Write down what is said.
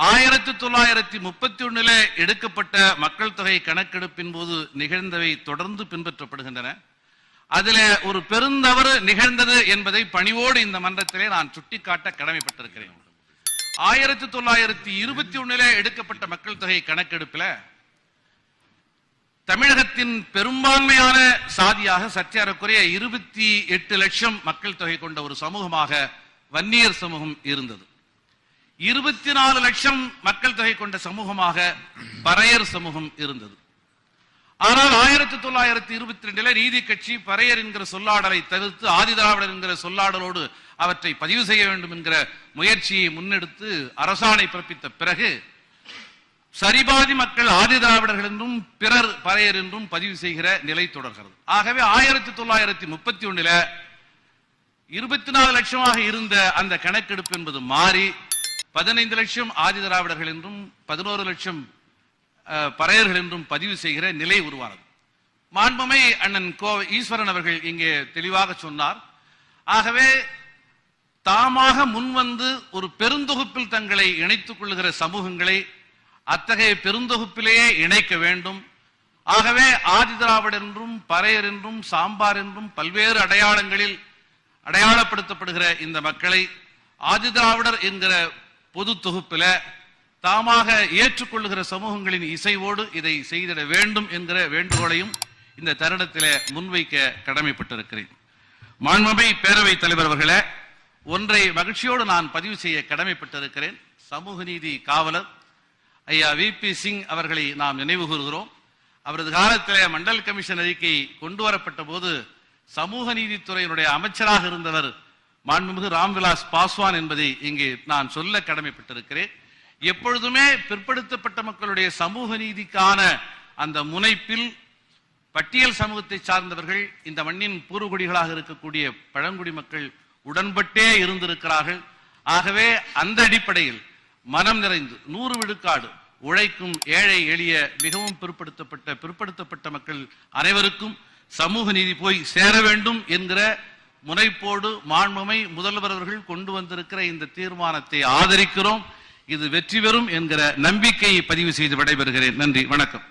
1931 எடுக்கப்பட்ட மக்கள் தொகை கணக்கெடுப்பின் போது நிகழ்ந்தவை தொடர்ந்து பின்பற்றப்படுகின்றன. அதில் ஒரு பெருந்தவறு நிகழ்ந்தது என்பதை பணிவோடு இந்த மன்றத்திலே நான் சுட்டிக்காட்ட கடமைப்பட்டிருக்கிறேன். 1921 எடுக்கப்பட்ட மக்கள் தொகை கணக்கெடுப்பில் தமிழகத்தின் பெரும்பான்மையான சாதியாக சற்றேறக்குறைய 28 லட்சம் மக்கள் தொகை கொண்ட ஒரு சமூகமாக வன்னியர் சமூகம் இருந்தது. 24 லட்சம் மக்கள் தொகை கொண்ட சமூகமாக பறையர் சமூகம் இருந்தது. ஆனால் 1922 நீதி கட்சி பறையர் என்கிற சொல்லாடலை தவிர்த்து ஆதிதிராவிடர் என்கிற சொல்லாடலோடு அவற்றை பதிவு செய்ய வேண்டும் என்கிற முயற்சியை முன்னெடுத்து அரசாணை பிறப்பித்த பிறகு சரிபாதி மக்கள் ஆதிதிராவிடர்கள் என்றும் பிறர் பறையர் என்றும் பதிவு செய்கிற நிலை தொடர்கிறது. ஆகவே 1931 24 லட்சமாக இருந்த அந்த கணக்கெடுப்பு என்பது மாறி 15 லட்சம் ஆதிதிராவிடர்கள் என்றும் 11 லட்சம் பறையர்கள் என்றும் பதிவு செய்கிற நிலை உருவானது. மாண்புமை அண்ணன் ஈஸ்வரன் அவர்கள் இங்கே தெளிவாக சொன்னார். ஆகவே தாமாக முன்வந்து ஒரு பெருந்தொகுப்பில் தங்களை இணைத்துக் கொள்ளுகிற சமூகங்களை அத்தகைய பெருந்தொகுப்பிலேயே இணைக்க வேண்டும். ஆகவே ஆதிதிராவிடர் என்றும் பறையர் என்றும் சாம்பார் என்றும் பல்வேறு அடையாளங்களில் அடையாளப்படுத்தப்படுகிற இந்த மக்களை ஆதிதிராவிடர் என்கிற பொது தொகுப்பில தாமாக ஏற்றுக்கொள்ளுகிற சமூகங்களின் இசைவோடு இதை செய்திட வேண்டும் என்கிற வேண்டுகோளையும் இந்த தருணத்தில் முன்வைக்க கடமைப்பட்டிருக்கிறேன். மாண்புமிகு பேரவை தலைவர் அவர்களே, ஒன்றை மகிழ்ச்சியோடு நான் பதிவு செய்ய கடமைப்பட்டிருக்கிறேன். சமூக நீதி காவலர் ஐயா விபி சிங் அவர்களை நாம் நினைவு கூறுகிறோம். அவரது காலத்தில் மண்டல் கமிஷன் அறிக்கை கொண்டு வரப்பட்ட போது சமூக நீதித்துறையினுடைய அமைச்சராக இருந்தவர் மாண்புமிகு ராம்விலாஸ் பாஸ்வான் என்பதை இங்கே நான் சொல்ல கடமைப்பட்டிருக்கிறேன். எப்பொழுதுமே பிற்படுத்தப்பட்ட மக்களுடைய சமூக நீதிக்கான அந்த முனைப்பில் பட்டியல் சமூகத்தை சார்ந்தவர்கள் இந்த மண்ணின் பூர்வகுடிகளாக இருக்கக்கூடிய பழங்குடி மக்கள் உடன்பட்டே இருந்திருக்கிறார்கள். ஆகவே அந்த அடிப்படையில் மனம் நிறைந்து 100 விழுக்காடு உழைக்கும் ஏழை எளிய மிகவும் பிற்படுத்தப்பட்ட மக்கள் அனைவருக்கும் சமூக நீதி போய் சேர வேண்டும் என்கிற முனைப்போடு மாண்புமை முதல்வர் அவர்கள் கொண்டு வந்திருக்கிற இந்த தீர்மானத்தை ஆதரிக்கிறோம். இது வெற்றி பெறும் என்கிற நம்பிக்கையை பதிவு செய்து விடைபெறுகிறேன். நன்றி, வணக்கம்.